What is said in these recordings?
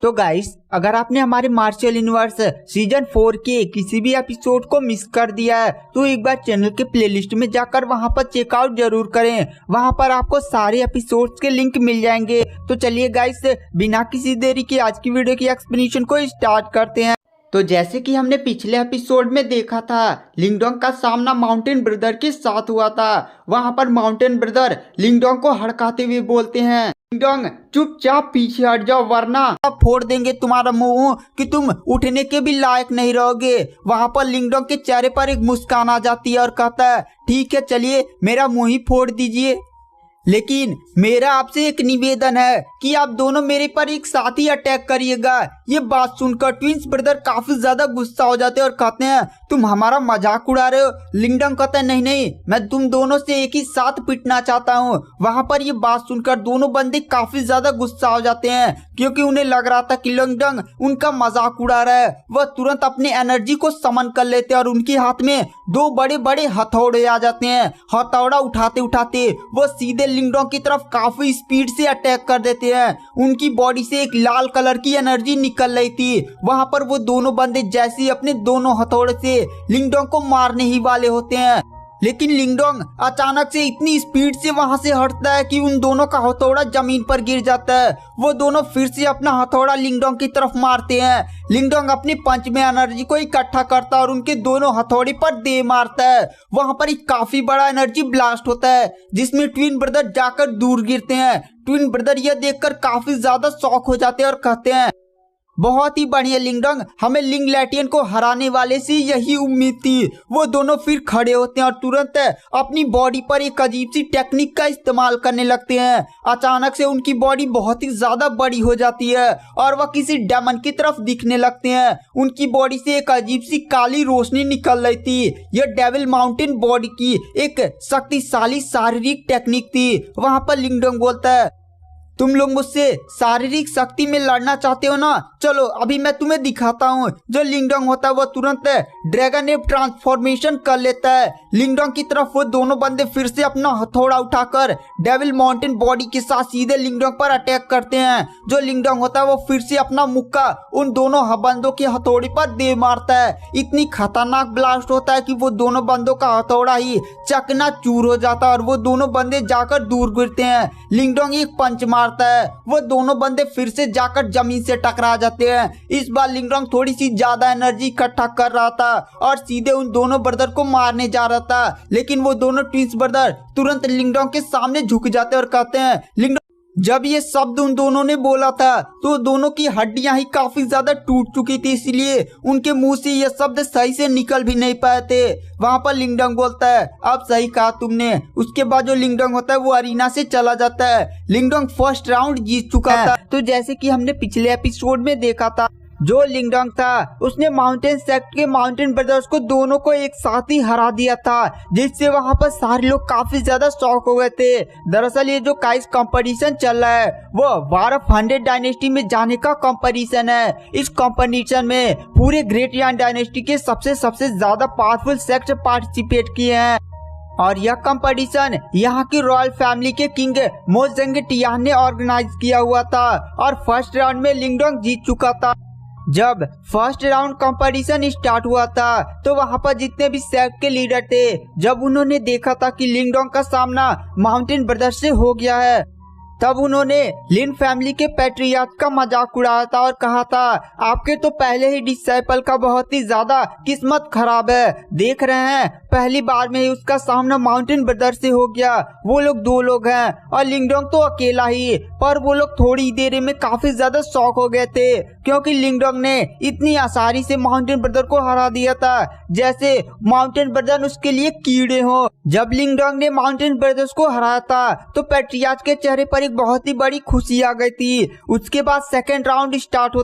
तो गाइस, अगर आपने हमारे मार्शल यूनिवर्स सीजन 4 के किसी भी एपिसोड को मिस कर दिया है तो एक बार चैनल के प्लेलिस्ट में जाकर वहां पर चेकआउट जरूर करें। वहां पर आपको सारे एपिसोड्स के लिंक मिल जाएंगे। तो चलिए गाइस, बिना किसी देरी के आज की वीडियो की एक्सप्लेनेशन को स्टार्ट करते हैं। तो जैसे कि हमने पिछले एपिसोड में देखा था, लिंगडोंग का सामना माउंटेन ब्रदर के साथ हुआ था। वहां पर माउंटेन ब्रदर लिंगडोंग को हड़काते हुए बोलते हैं, लिंगडोंग चुपचाप पीछे हट जाओ वरना फोड़ देंगे तुम्हारा मुंह कि तुम उठने के भी लायक नहीं रहोगे। वहां पर लिंगडोंग के चेहरे पर एक मुस्कान आ जाती है और कहता है, ठीक है चलिए मेरा मुंह ही फोड़ दीजिए, लेकिन मेरा आपसे एक निवेदन है कि आप दोनों मेरे पर एक साथ ही अटैक करिएगा। ये बात सुनकर ट्विंस ब्रदर काफी ज्यादा गुस्सा हो जाते हैं और कहते हैं, तुम हमारा मजाक उड़ा रहे हो। लिंगडोंग कहता है, नहीं नहीं, मैं तुम दोनों से एक ही साथ पिटना चाहता हूँ। वहां पर ये बात सुनकर दोनों बंदे काफी ज्यादा गुस्सा हो जाते हैं क्योंकि उन्हें लग रहा था कि लिंगडोंग उनका मजाक उड़ा रहा है। वह तुरंत अपनी एनर्जी को समन कर लेते हैं और उनके हाथ में दो बड़े बड़े हथौड़े आ जाते हैं। हथौड़ा उठाते उठाते वो सीधे लिंगडोंग की तरफ काफी स्पीड से अटैक कर देते हैं। उनकी बॉडी से एक लाल कलर की एनर्जी निकल रही थी। वहां पर वो दोनों बंदे जैसे ही अपने दोनों हथौड़े से लिंगडोंग को मारने ही वाले होते हैं, लेकिन लिंगडोंग अचानक से इतनी स्पीड से वहां से हटता है कि उन दोनों का हथौड़ा जमीन पर गिर जाता है। वो दोनों फिर से अपना हथौड़ा लिंगडोंग की तरफ मारते हैं। लिंगडोंग अपनी पंच में एनर्जी को इकट्ठा करता है और उनके दोनों हथौड़े पर दे मारता है। वहां पर एक काफी बड़ा एनर्जी ब्लास्ट होता है जिसमें ट्विन ब्रदर जाकर दूर गिरते हैं। ट्विन ब्रदर यह देखकर काफी ज्यादा शॉक हो जाते हैं और कहते हैं, बहुत ही बढ़िया लिंगडोंग, हमें लिंग लैटियन को हराने वाले से यही उम्मीद थी। वो दोनों फिर खड़े होते हैं और तुरंत अपनी बॉडी पर एक अजीब सी टेक्निक का इस्तेमाल करने लगते हैं। अचानक से उनकी बॉडी बहुत ही ज्यादा बड़ी हो जाती है और वह किसी डेमन की तरफ दिखने लगते हैं। उनकी बॉडी से एक अजीब सी काली रोशनी निकल रही थी। यह डेविल माउंटेन बॉडी की एक शक्तिशाली शारीरिक टेक्निक थी। वहां पर लिंगडोंग बोलता है, तुम लोग मुझसे शारीरिक शक्ति में लड़ना चाहते हो ना, चलो अभी मैं तुम्हें दिखाता हूँ। जो लिंगडोंग होता है वो तुरंत ड्रैगन एप ट्रांसफॉर्मेशन कर लेता है। लिंगडोंग की तरफ वो दोनों बंदे फिर से अपना हथौड़ा उठाकर डेविल माउंटेन बॉडी के साथ सीधे लिंगडोंग पर अटैक करते हैं। जो लिंगडोंग होता है वो फिर से अपना मुक्का उन दोनों बंदों के हथौड़े पर दे मारता है। इतनी खतरनाक ब्लास्ट होता है कि वो दोनों बंदों का हथौड़ा ही चकनाचूर हो जाता है और वो दोनों बंदे जाकर दूर गिरते हैं। लिंगडोंग एक पंच है, वो दोनों बंदे फिर से जाकर जमीन से टकरा जाते हैं। इस बार लिंगडोंग थोड़ी सी ज्यादा एनर्जी इकट्ठा कर रहा था और सीधे उन दोनों ब्रदर को मारने जा रहा था, लेकिन वो दोनों ट्विंस ब्रदर तुरंत लिंगडोंग के सामने झुक जाते हैं और कहते हैं, लिंगडोंग, जब ये शब्द उन दोनों ने बोला था तो दोनों की हड्डियां ही काफी ज्यादा टूट चुकी थी, इसलिए उनके मुंह से ये शब्द सही से निकल भी नहीं पाए थे। वहां पर लिंगडोंग बोलता है, अब सही कहा तुमने। उसके बाद जो लिंगडोंग होता है वो अरीना से चला जाता है। लिंगडोंग फर्स्ट राउंड जीत चुका था। तो जैसे कि हमने पिछले एपिसोड में देखा था, जो लिंगडोंग था उसने माउंटेन सेक्ट के माउंटेन ब्रदर्स को दोनों को एक साथ ही हरा दिया था, जिससे वहां पर सारे लोग काफी ज्यादा शॉक हो गए थे। दरअसल ये जो काइस कंपटीशन चल रहा है वो वार ऑफ 100 डायनेस्टी में जाने का कंपटीशन है। इस कंपटीशन में पूरे ग्रेट यान डायनेस्टी के सबसे ज्यादा पावरफुल सेक्ट पार्टिसिपेट किए हैं और यह कंपटीशन यहाँ की रॉयल फैमिली के किंग मोजेंग टियान ने ऑर्गेनाइज किया हुआ था और फर्स्ट राउंड में लिंगडोंग जीत चुका था। जब फर्स्ट राउंड कंपटीशन स्टार्ट हुआ था तो वहां पर जितने भी सेक्ट के लीडर थे, जब उन्होंने देखा था कि लिंगडोंग का सामना माउंटेन ब्रदर्स से हो गया है, तब उन्होंने लिन फैमिली के पैट्रियार्क का मजाक उड़ाया था और कहा था, आपके तो पहले ही डिसाइपल का बहुत ही ज्यादा किस्मत खराब है। देख रहे हैं पहली बार में ही उसका सामना माउंटेन ब्रदर से हो गया। वो लोग 2 लोग हैं और लिंगडोंग तो अकेला ही। पर वो लोग थोड़ी देर में काफी ज्यादा शॉक हो गए थे क्योंकि लिंगडोंग ने इतनी आसानी से माउंटेन ब्रदर को हरा दिया था जैसे माउंटेन ब्रदर उसके लिए कीड़े हो। जब लिंगडोंग ने माउंटेन ब्रदर्स को हराया था तो पैट्रियार्क के चेहरे पर एक बहुत ही बड़ी खुशी आ गई थी। उसके बाद सेकेंड राउंड स्टार्ट हो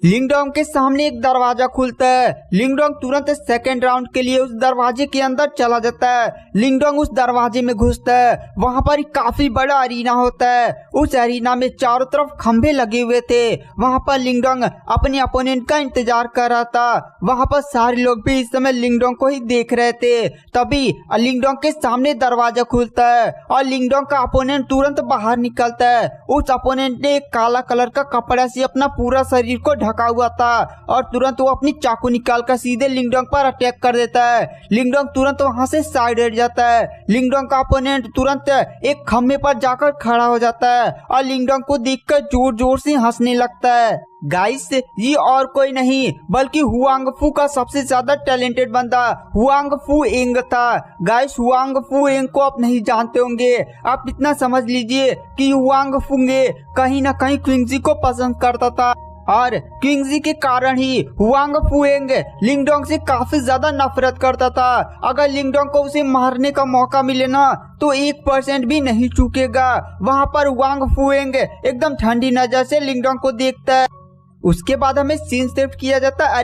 लिंगडोंग के सामने एक दरवाजा खुलता है। लिंगडोंग तुरंत सेकेंड राउंड के लिए उस दरवाजे के अंदर चला जाता है। लिंगडोंग उस दरवाजे में घुसता है। वहां पर काफी बड़ा अरीना होता है। उस अरीना में चारों तरफ खंभे लगे हुए थे। वहां पर लिंगडोंग अपने अपोनेंट का इंतजार कर रहा था। वहां पर सारे लोग भी इस समय लिंगडोंग को ही देख रहे थे। तभी लिंगडोंग के सामने दरवाजा खुलता है और लिंगडोंग का अपोनेंट तुरंत बाहर निकलता है। उस अपोनेंट ने एक काला कलर का कपड़ा से अपना पूरा शरीर को ढका हुआ था और तुरंत वो अपनी चाकू निकालकर सीधे लिंगडोंग पर अटैक कर देता है। लिंगडोंग तुरंत वहां से साइड हट जाता है। लिंगडोंग का अपोनेंट तुरंत एक खंभे पर जाकर खड़ा हो जाता है और लिंगडोंग को देखकर जोर जोर से हंसने लगता है। गाइस, ये और कोई नहीं बल्कि हुआंगफू का सबसे ज्यादा टैलेंटेड बंदा हुआंगफू एंग था। गाइस, हुआंगफू एंग को आप नहीं जानते होंगे। आप इतना समझ लीजिए कि हुआंगफू कहीं ना कहीं क्विंगजी को पसंद करता था और क्विंगजी के कारण ही हुआंगफू एंग लिंगडोंग से काफी ज्यादा नफरत करता था। अगर लिंगडोंग को उसे मारने का मौका मिले ना तो 1% भी नहीं चूकेगा। वहां पर हुआंगफू एंग एकदम ठंडी नजर से लिंगडोंग को देखता है। उसके बाद हमें सीन शिफ्ट किया जाता है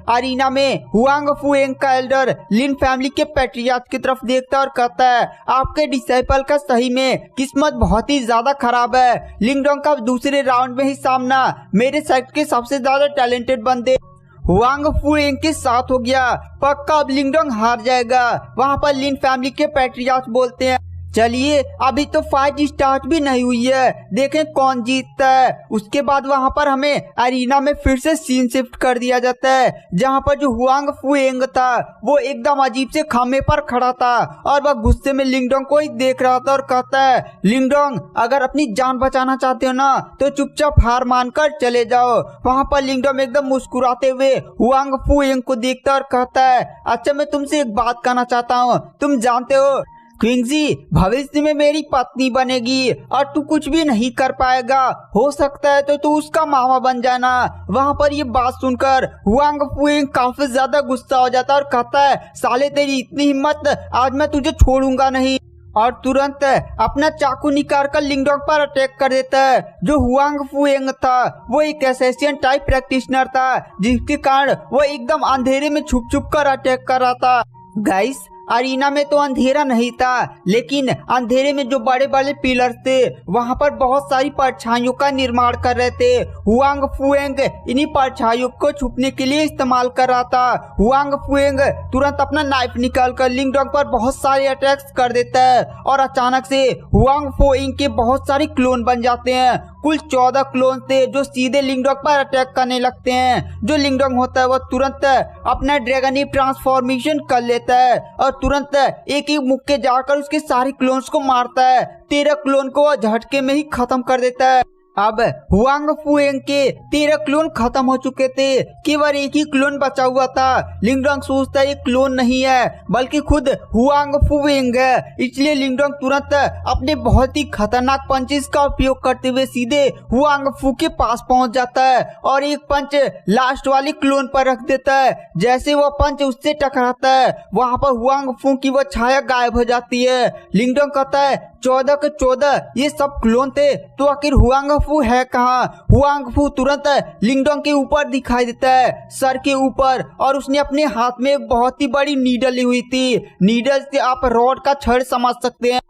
अरीना में हुआंगफू एंग का एल्डर लिन फैमिली के पैट्रियार्च की तरफ देखता है और कहता है, आपके डिसाइपल का सही में किस्मत बहुत ही ज्यादा खराब है। लिंगडोंग का दूसरे राउंड में ही सामना मेरे सेक्ट के सबसे ज्यादा टैलेंटेड बंदे हुआंगफू एंग के साथ हो गया। पक्का अब लिंगडोंग हार जाएगा। वहाँ पर लिन फैमिली के पैट्रियार्च बोलते हैं, चलिए अभी तो फाइट स्टार्ट भी नहीं हुई है, देखें कौन जीतता है। उसके बाद वहां पर हमें अरीना में फिर से सीन शिफ्ट कर दिया जाता है, जहां पर जो हुआंगफू एंग था वो एकदम अजीब से खंभे पर खड़ा था और वह गुस्से में लिंगडोंग को ही देख रहा था और कहता है, लिंगडोंग अगर अपनी जान बचाना चाहते हो ना तो चुपचाप हार मानकर चले जाओ। वहां पर लिंगडोंग एकदम मुस्कुराते हुए हुआंगफू एंग को देखता और कहता है, अच्छा मैं तुमसे एक बात कहना चाहता हूँ। तुम जानते हो क्विंगजी भविष्य में मेरी पत्नी बनेगी और तू कुछ भी नहीं कर पाएगा। हो सकता है तो तू उसका मामा बन जाना। वहाँ पर ये बात सुनकर हुआंगफू एंग काफी ज्यादा गुस्सा हो जाता है और कहता है, साले तेरी इतनी हिम्मत, आज मैं तुझे छोड़ूंगा नहीं। और तुरंत अपना चाकू निकाल कर लिंगडोंग पर अटैक कर देता है। जो हुआंगफू एंग था वो एक असैसिन टाइप प्रैक्टिशनर था, जिसके कारण वो एकदम अंधेरे में छुप छुप कर अटैक कर रहा था। गाइस, अरीना में तो अंधेरा नहीं था, लेकिन अंधेरे में जो बड़े बड़े पिलर्स थे वहां पर बहुत सारी परछाइयों का निर्माण कर रहे थे। हुआंगफू एंग इन्हीं परछाइयों को छुपने के लिए इस्तेमाल कर रहा था। हुआंगफू एंग तुरंत अपना नाइफ निकालकर लिंगडोंग पर बहुत सारे अटैक्स कर देता है और अचानक से हुआंगफू एंग के बहुत सारे क्लोन बन जाते हैं। कुल 14 क्लोन थे जो सीधे लिंगडोंग पर अटैक करने लगते हैं। जो लिंगडोंग होता है वो तुरंत अपना ड्रैगन ट्रांसफॉर्मेशन कर लेता है और तुरंत एक ही मुक्के जाकर उसके सारे क्लोन्स को मारता है। 13 क्लोन को वो झटके में ही खत्म कर देता है। अब हुआंगफू एंग के 13 क्लोन खत्म हो चुके थे, केवल एक ही क्लोन बचा हुआ था। लिंगडोंग सोचता है ये क्लोन नहीं है बल्कि खुद हुआंगफू एंग है। इसलिए लिंगडोंग तुरंत अपने बहुत ही खतरनाक पंचेस का उपयोग करते हुए सीधे हुआंगफू के पास पहुंच जाता है और एक पंच लास्ट वाले क्लोन पर रख देता है। जैसे वो पंच उससे टकराता है वहां पर हुआंगफू की वो छाया गायब हो जाती है। लिंगडोंग कहता है, 14 के 14 ये सब क्लोन थे तो आखिर हुआंगफू है कहाँ? हुआंगफू तुरंत लिंगडोंग के ऊपर दिखाई देता है, सर के ऊपर, और उसने अपने हाथ में एक बहुत ही बड़ी नीडल ली हुई थी। नीडल से आप रॉड का छड़ समझ सकते हैं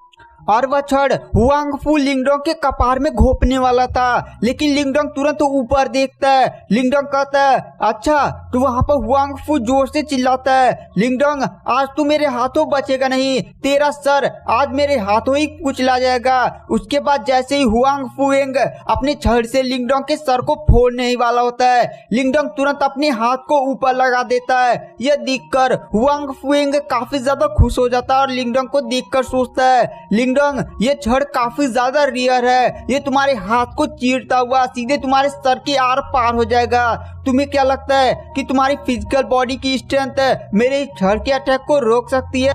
और वह छड़ हुआंगफू लिंगडोंग के कपार में घोंपने वाला था, लेकिन लिंगडोंग तुरंत ऊपर देखता है। लिंगडोंग कहता है, अच्छा। तो वहां पर हुआंगफू जोर से चिल्लाता है, लिंगडोंग आज तू मेरे हाथों बचेगा नहीं, तेरा सर आज मेरे हाथों ही कुचला जाएगा। उसके बाद जैसे ही हुआंगफू एंग अपने छड़ से लिंगडोंग के सर को फोड़ने ही वाला होता है, लिंगडोंग तुरंत अपने हाथ को ऊपर लगा देता है। यह देखकर हुआंगफू एंग काफी ज्यादा खुश हो जाता है और लिंगडोंग को देखकर सोचता है, लिंगडोंग ये छड़ काफी ज्यादा रियर है, ये तुम्हारे हाथ को चीरता हुआ सीधे तुम्हारे सर के आर पार हो जाएगा। तुम्हें क्या लगता है कि तुम्हारी फिजिकल बॉडी की स्ट्रेंथ मेरे इस छड़ के अटैक को रोक सकती है?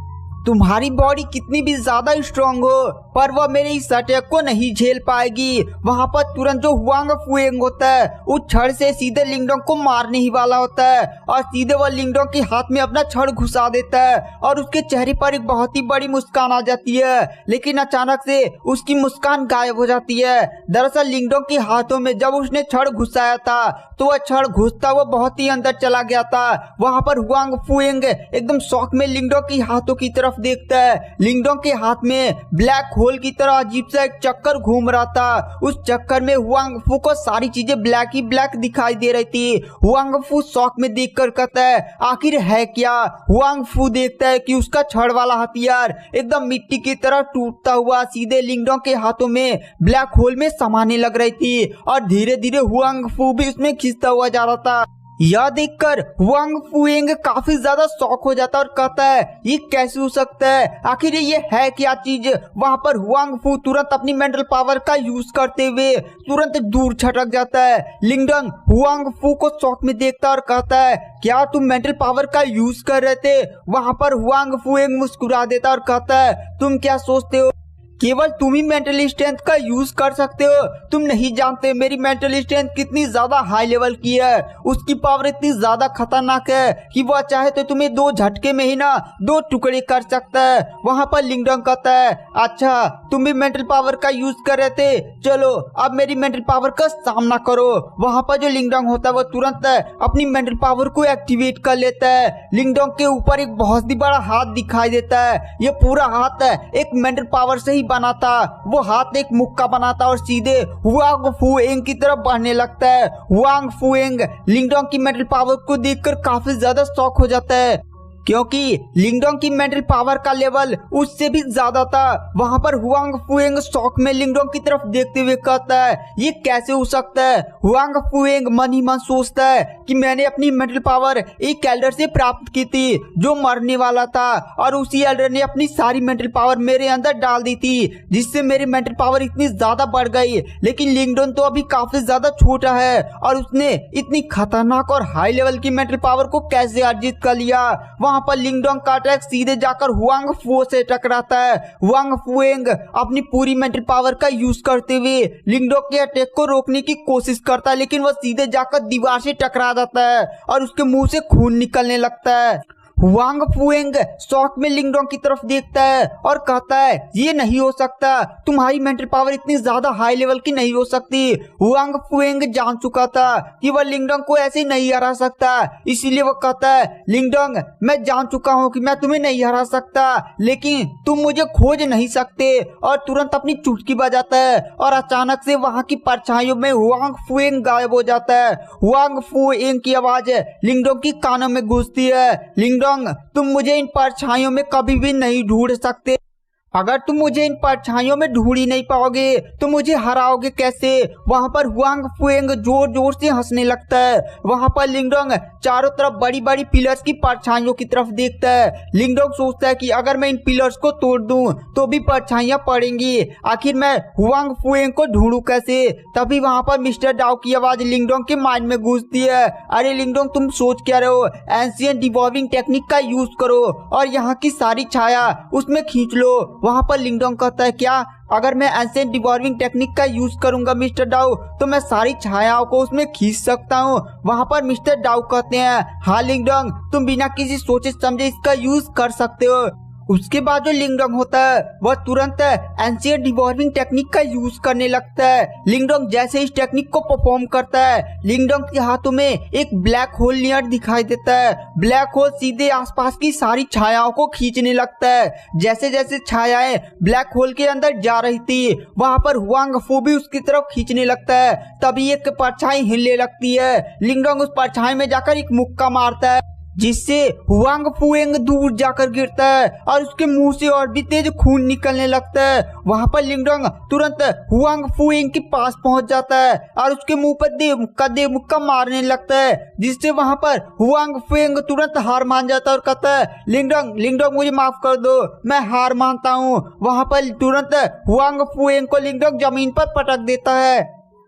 तुम्हारी बॉडी कितनी भी ज्यादा स्ट्रांग हो पर वह मेरे इस अटैक को नहीं झेल पाएगी। वहां पर तुरंत जो हुआंग फुएंग होता है उस छड़ से सीधे लिंगडोंग को मारने ही वाला होता है और सीधे वह लिंगडोंग के हाथ में अपना छड़ घुसा देता है और उसके चेहरे पर एक बहुत ही बड़ी मुस्कान आ जाती है। लेकिन अचानक से उसकी मुस्कान गायब हो जाती है। दरअसल लिंगडोंग के हाथों में जब उसने छड़ घुसाया था तो वह छड़ घुसता हुआ बहुत ही अंदर चला गया था। वहां पर हुआंग फुएंग एकदम शौक में लिंगडोंग के हाथों की तरफ देखता है। लिंगडोंग के हाथ में ब्लैक होल की तरह अजीब सा एक चक्कर घूम रहा था। उस चक्कर में हुआंग फू को सारी चीजें ब्लैक ही ब्लैक दिखाई दे रही थी। हुआंग फू शौक में देखकर कहता है आखिर है क्या। हुआंग फू देखता है कि उसका छड़ वाला हथियार एकदम मिट्टी की तरह टूटता हुआ सीधे लिंगडोंग के हाथों में ब्लैक होल में समाने लग रही थी और धीरे धीरे हुआंग फू भी उसमें खिंचता हुआ जा रहा था। यह देखकर हुआंग फुएंग काफी ज्यादा शॉक हो जाता है और कहता है ये कैसे हो सकता है, आखिर ये है क्या चीज। वहां पर हुआंग फू तुरंत अपनी मेंटल पावर का यूज करते हुए तुरंत दूर छटक जाता है। लिंगडोंग हुआंग फू को शॉक में देखता है और कहता है क्या तुम मेंटल पावर का यूज कर रहे थे। वहां पर हुआंग फुएंग मुस्कुरा देता और कहता है तुम क्या सोचते हो केवल तुम ही मेंटल स्ट्रेंथ का यूज कर सकते हो। तुम नहीं जानते मेरी मेंटल स्ट्रेंथ कितनी ज्यादा हाई लेवल की है। उसकी पावर इतनी ज्यादा खतरनाक है कि वह चाहे तो तुम्हें 2 झटके में ही ना 2 टुकड़े कर सकता है। वहां पर लिंगडोंग कहता है अच्छा तुम भी मेंटल पावर का यूज कर रहे थे, चलो अब मेरी मेंटल पावर का सामना करो। वहां पर जो लिंगडोंग होता है वो तुरंत अपनी मेंटल पावर को एक्टिवेट कर लेता है। लिंगडोंग के ऊपर एक बहुत ही बड़ा हाथ दिखाई देता है। ये पूरा हाथ एक मेंटल पावर से ही बना था। वो हाथ एक मुक्का बनाता और सीधे हुआंग फुएंग की तरफ बढ़ने लगता है। हुआंग फुएंग लिंगडोंग की मेंटल पावर को देखकर काफी ज्यादा शॉक हो जाता है क्योंकि लिंगडोंग की मेंटल पावर का लेवल उससे भी ज्यादा था। वहां पर हुआंग फुएंग शौक में लिंगडोंग की तरफ देखते हुए कहता है ये कैसे हो सकता है। हुआंग फुएंग मन ही मन सोचता है कि मैंने अपनी मेंटल पावर एक एल्डर से प्राप्त की थी जो मरने वाला था और उसी एल्डर ने अपनी सारी मेंटल पावर मेरे अंदर डाल दी थी जिससे मेरी मेंटल पावर इतनी ज्यादा बढ़ गई। लेकिन लिंगडोंग तो अभी काफी ज्यादा छोटा है और उसने इतनी खतरनाक और हाई लेवल की मेंटल पावर को कैसे अर्जित कर लिया। वहां पर लिंगडोंग का अटैक सीधे जाकर हुआंग फू से टकराता है। हुआंग फुएंग अपनी पूरी मेंटल पावर का यूज करते हुए लिंगडोंग के अटैक को रोकने की कोशिश करता है लेकिन वह सीधे जाकर दीवार से टकरा जाता है और उसके मुंह से खून निकलने लगता है। हुआंग फुएंग शॉक में लिंगडोंग की तरफ देखता है और कहता है ये नहीं हो सकता, तुम्हारी मेंटल पावर इतनी ज्यादा हाई लेवल की नहीं हो सकती। हुआंग फुएंग जान चुका था कि वह लिंगडोंग को ऐसे नहीं हरा सकता, इसीलिए वह कहता है लिंगडोंग मैं जान चुका हूँ कि मैं तुम्हें नहीं हरा सकता लेकिन तुम मुझे खोज नहीं सकते। और तुरंत अपनी चुटकी बजाता है और अचानक से वहां की परछाइयों में हुआंग फुएंग गायब हो जाता है। हुआंग फुएंग की आवाज लिंगडोंग की कानों में गूंजती है लिंगडोंग तुम मुझे इन परछाइयों में कभी भी नहीं ढूंढ सकते। अगर तुम मुझे इन परछाइयों में ढूंढ ही नहीं पाओगे तो मुझे हराओगे कैसे। वहां पर हुआंग फुएंग जोर जोर से हंसने लगता है। वहां पर लिंगडोंग चारों तरफ बड़ी बड़ी पिलर्स की परछाइयों की तरफ देखता है। लिंगडोंग सोचता है कि अगर मैं इन पिलर्स को तोड़ दूं तो भी परछाइयां पड़ेंगी, आखिर मैं हुआंग फुएंग को ढूंढूं कैसे। तभी वहां पर मिस्टर डाउ की आवाज लिंगडोंग के माइंड में गूंजती है अरे लिंगडोंग तुम सोच क्या रहे हो, एंशिएंट डिवॉल्विंग टेक्निक का यूज करो और यहाँ की सारी छाया उसमें खींच लो। वहां पर लिंगडोंग कहता है क्या अगर मैं एंशिएंट डिवॉल्विंग टेक्निक का यूज करूंगा मिस्टर डाउ तो मैं सारी छायाओं को उसमें खींच सकता हूँ। वहां पर मिस्टर डाउ कहते हैं हाँ लिंगडोंग तुम बिना किसी सोचे समझे इसका यूज कर सकते हो। उसके बाद जो लिंगडोंग होता है वह तुरंत एंशिएंट डिवॉल्विंग टेक्निक का यूज करने लगता है। लिंगडोंग जैसे इस टेक्निक को परफॉर्म करता है लिंगडोंग के हाथों में एक ब्लैक होल नियर दिखाई देता है। ब्लैक होल सीधे आसपास की सारी छायाओं को खींचने लगता है। जैसे जैसे छायाएं ब्लैक होल के अंदर जा रही थी वहां पर हुआंग फू भी उसकी तरफ खींचने लगता है। तभी एक परछाई हिलने लगती है। लिंगडोंग उस परछाई में जाकर एक मुक्का मारता है जिससे हुआंग फुएंग दूर जाकर गिरता है और उसके मुंह से और भी तेज खून निकलने लगता है। वहां पर लिंगडोंग तुरंत हुआंग फुएंग के पास पहुंच जाता है और उसके मुंह पर दे मुक्का मारने लगता है जिससे वहां पर हुआंग फुएंग तुरंत हार मान जाता है और कहता है लिंगडोंग मुझे माफ कर दो, मैं हार मानता हूँ। वहां पर तुरंत हुआंग फुएंग को लिंगडोंग जमीन पर पटक देता है।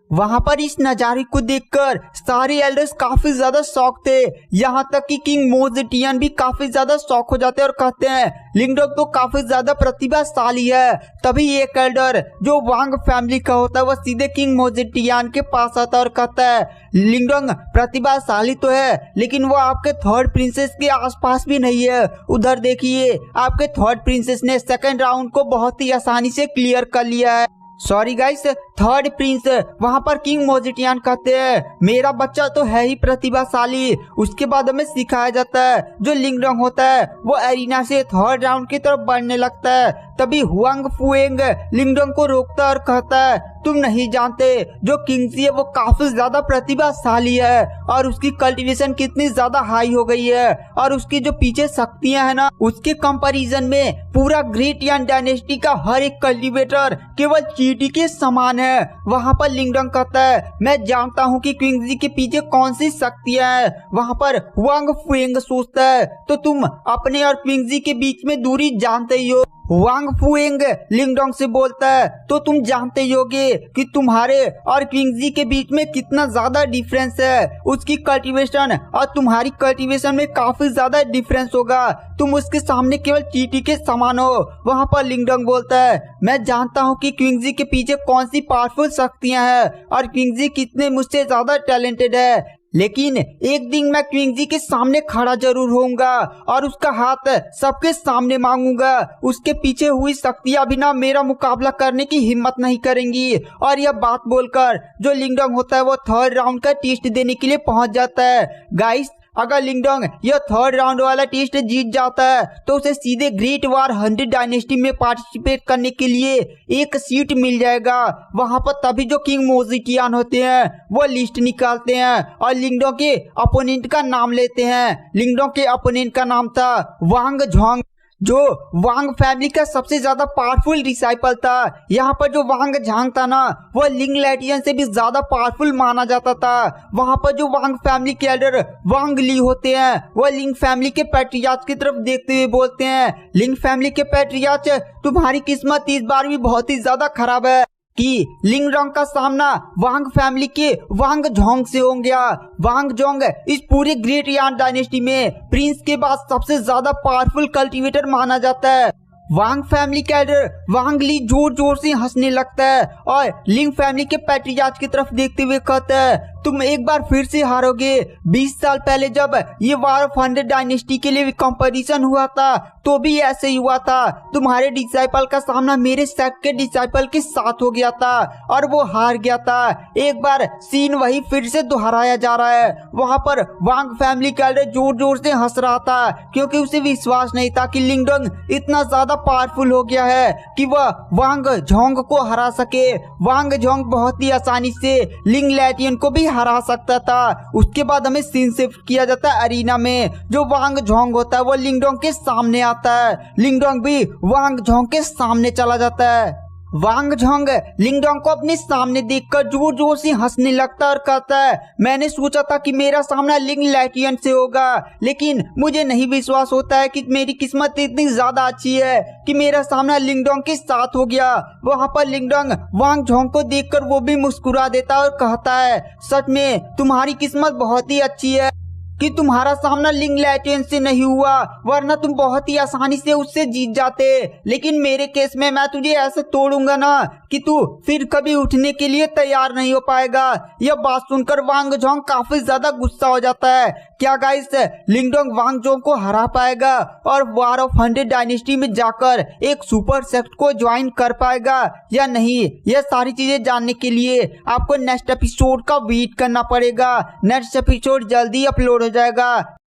वहां पर इस नजारे को देखकर सारे एल्डर्स काफी ज्यादा शॉक थे। यहाँ तक कि किंग मोजिटियन भी काफी ज्यादा शॉक हो जाते हैं और कहते हैं लिंगडोंग तो काफी ज्यादा प्रतिभाशाली है। तभी एक एल्डर जो वांग फैमिली का होता है वह सीधे किंग मोजिटियन के पास आता है और कहता है लिंगडोंग प्रतिभाशाली तो है लेकिन वो आपके थर्ड प्रिंसेस के आसपास भी नहीं है। उधर देखिए आपके थर्ड प्रिंसेस ने सेकंड राउंड को बहुत ही आसानी से क्लियर कर लिया है। Sorry guys, third Prince. वहां पर किंग मोजिटियन कहते हैं मेरा बच्चा तो है ही प्रतिभाशाली। उसके बाद हमें सिखाया जाता है जो लिंगडोंग होता है वो एरिना से थर्ड राउंड की तरफ बढ़ने लगता है। तभी हुआंग फुएंग लिंगडोंग को रोकता है और कहता है तुम नहीं जानते जो किंगजी है वो काफी ज्यादा प्रतिभाशाली है और उसकी कल्टीवेशन कितनी ज्यादा हाई हो गई है और उसकी जो पीछे शक्तियां है ना उसके कंपैरिजन में पूरा ग्रेट यान डायनेस्टी का हर एक कल्टीवेटर केवल चींटी के समान है। वहाँ पर लिंगडोंग कहता है मैं जानता हूँ कि क्विंगजी के पीछे कौन सी शक्तियां है। वहाँ पर हुआंग फुएंग सोचता है तो तुम अपने और क्विंगजी के बीच में दूरी जानते ही हो। वांग फुएंग लिंगडोंग से बोलता है तो तुम जानते ही होगे कि तुम्हारे और क्विंगजी के बीच में कितना ज्यादा डिफरेंस है। उसकी कल्टीवेशन और तुम्हारी कल्टीवेशन में काफी ज्यादा डिफरेंस होगा। तुम उसके सामने केवल चींटी के समान हो। वहाँ पर लिंगडोंग बोलता है मैं जानता हूँ कि क्विंगजी के पीछे कौन सी पावरफुल शक्तियां हैं और क्विंगजी कितने मुझसे ज्यादा टैलेंटेड है, लेकिन एक दिन मैं क्विंगजी के सामने खड़ा जरूर होऊंगा और उसका हाथ सबके सामने मांगूंगा। उसके पीछे हुई शक्तियां भी ना मेरा मुकाबला करने की हिम्मत नहीं करेंगी। और यह बात बोलकर जो लिंगडोंग होता है वो थर्ड राउंड का टेस्ट देने के लिए पहुंच जाता है। गाइस, अगर लिंगडोंग यह थर्ड राउंड वाला टेस्ट जीत जाता है तो उसे सीधे ग्रेट वार 100 डायनेस्टी में पार्टिसिपेट करने के लिए एक सीट मिल जाएगा। वहां पर तभी जो किंग मोजिटियन होते हैं वो लिस्ट निकालते हैं और लिंगडोंग के अपोनेंट का नाम लेते हैं। लिंगडोंग के अपोनेंट का नाम था वांग झांग जो वांग फैमिली का सबसे ज्यादा पावरफुल डिसाइपल था। यहाँ पर जो वांग झांग था ना वो लिंग लैटियन से भी ज्यादा पावरफुल माना जाता था। वहाँ पर जो वांग फैमिली के एल्डर वांग ली होते हैं वो लिंग फैमिली के पैट्रियार्च की तरफ देखते हुए बोलते हैं लिंग फैमिली के पैट्रियार्च तुम्हारी किस्मत इस बार भी बहुत ही ज्यादा खराब है कि लिंगडोंग का सामना वांग फैमिली के वांग झांग से हो गया। वांग झांग इस पूरे ग्रेट यान डायनेस्टी में प्रिंस के बाद सबसे ज्यादा पावरफुल कल्टीवेटर माना जाता है। वांग फैमिली के एल्डर वांग ली जोर जोर से हंसने लगता है और लिंग फैमिली के पैट्रियार्च की तरफ देखते हुए कहता है तुम एक बार फिर से हारोगे। 20 साल पहले जब ये वार ऑफ 100 डायनेस्टी के लिए कंपटीशन हुआ था तो भी ऐसे ही हुआ था। तुम्हारे डिसाइपल का सामना मेरे सेक्ट के डिसाइपल के साथ हो गया था और वो हार गया था। एक बार सीन वही फिर से दोहराया जा रहा है। वहाँ पर वांग फैमिली का एल्डर जोर जोर से हंस रहा था क्योंकि उसे विश्वास नहीं था कि लिंगडोंग इतना ज्यादा पावरफुल हो गया है कि वह वांग झांग को हरा सके। वांग झांग बहुत ही आसानी से लिंग लैटियन को भी हरा सकता था। उसके बाद हमें सीन शिफ्ट किया जाता है अरीना में। जो वांग झांग होता है वो लिंगडोंग के सामने आता है। लिंगडोंग भी वांग झांग के सामने चला जाता है। वांग झांग लिंगडोंग को अपने सामने देखकर जोर जोर से हंसने लगता है और कहता है मैंने सोचा था कि मेरा सामना लिंग लैटियन से होगा लेकिन मुझे नहीं विश्वास होता है कि मेरी किस्मत इतनी ज्यादा अच्छी है कि मेरा सामना लिंगडोंग के साथ हो गया। वहाँ पर लिंगडोंग वांग झांग को देखकर वो भी मुस्कुरा देता है और कहता है सच में तुम्हारी किस्मत बहुत ही अच्छी है कि तुम्हारा सामना लिंग लैटियन से नहीं हुआ, वरना तुम बहुत ही आसानी से उससे जीत जाते। लेकिन मेरे केस में मैं तुझे ऐसे तोड़ूंगा ना कि तू फिर कभी उठने के लिए तैयार नहीं हो पाएगा। यह बात सुनकर वांग झांग काफी ज्यादा गुस्सा हो जाता है। क्या गाइस लिंगडोंग वांग झांग को हरा पाएगा और वार ऑफ 100 डायनेस्टी में जाकर एक सुपर सेक्ट को ज्वाइन कर पाएगा या नहीं? यह सारी चीजें जानने के लिए आपको नेक्स्ट एपिसोड का वेट करना पड़ेगा। नेक्स्ट एपिसोड जल्दी अपलोड हो जाएगा।